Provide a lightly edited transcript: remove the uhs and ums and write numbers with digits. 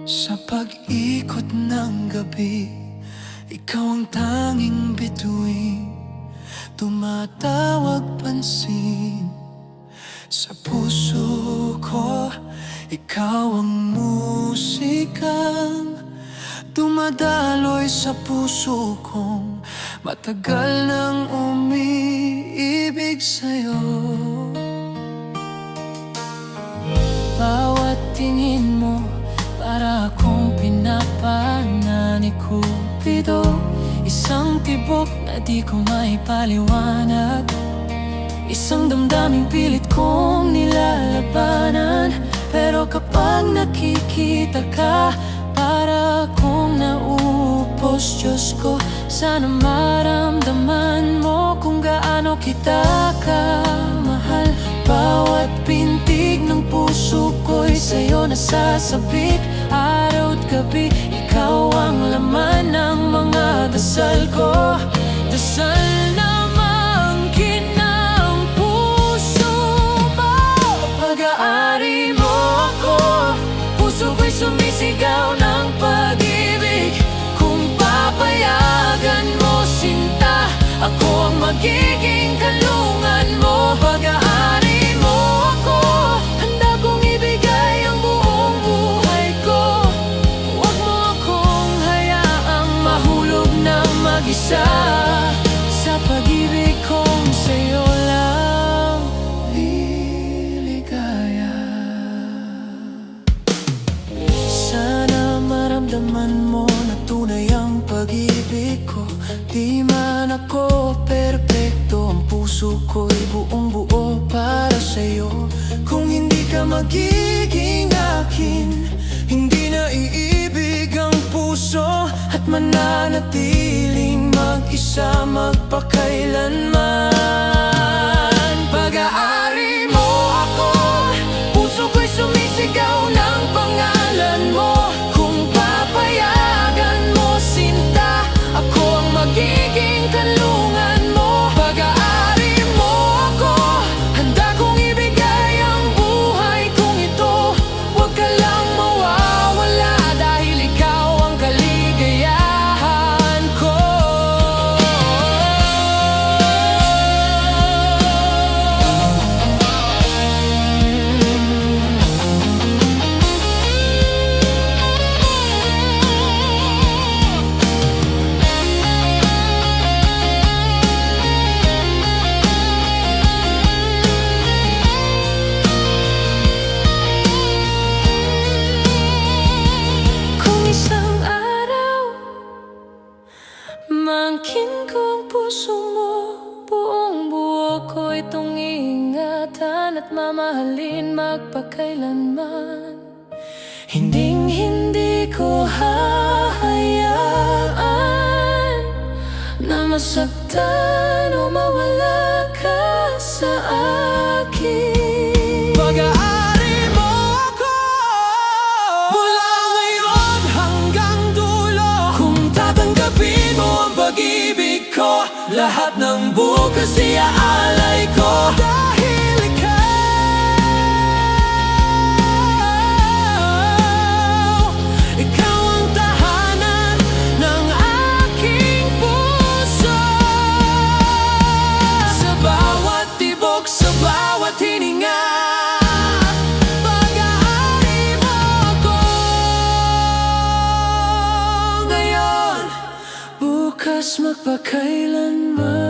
Sa pag-ikot ng gabi, ikaw ang tanging bituin, tumatawag pansin. Sa puso ko, ikaw ang musikang dumadaloy sa puso kong matagal nang umiibig sa'yo. Bawat tingin mo para akong pinapana ni Cupido, isang tibok na di ko maipaliwanag, isang damdaming pilit kong nilalabanan. Pero kapag nakikita ka, para akong naupos. Diyos ko, sana maramdaman mo kung gaano kita kamahal. Bawat pintig ng puso ko'y sa'yo nasasabik, araw at gabi. Ikaw ang laman ng mga dasal ko, dasal na mangkin ng puso mo. Pag-aari mo ako, puso ko'y sumisigaw ng pag-ibig. Kung papayagan mo, sinta, ako ang magiging kalungan mo. Pag-aari mo ako, handa kong ibigay ang buong buhay ko. Huwag mo akong hayaang mahulog ng mag-isa sa pag-ibig kong sa'yo lang liligaya. Sana maramdaman mo na tunay ang pag-ibig ko. Di man ako perpekto, ang puso ko'y buong buo para sa'yo. Kung hindi ka magiging akin, hindi na iibig ang puso at mananatiling mag-isa magpakailanman. Pag-aari mo ako, puso ko'y sumisigaw ng pangalan mo. Kung papayagan mo, sinta, ako ang magiging kalungan mo. Pag-aari mo ako, handa kong ibigay ang buhay kong ito. Huwag ka lang mawawala dahil ikaw ang kaligayahan ko. Kung isang araw mangkin ko ang puso mo, buong buo ko itong ingatan at mamahalin magpakailanman. Hinding-hindi ko hahayaan na masaktan o mawala ka sa akin. Pag-aari mo ako, mula ngayon hanggang dulo. Kung tatanggapin mo ang pag-ibig ko, lahat ng bukas iaalay ko. Dahil ikaw ang tahanan ng aking puso. Sa bawat tibok, sa bawat hininga, pag-aari mo ako. Ngayon, bukas, magpakailanman.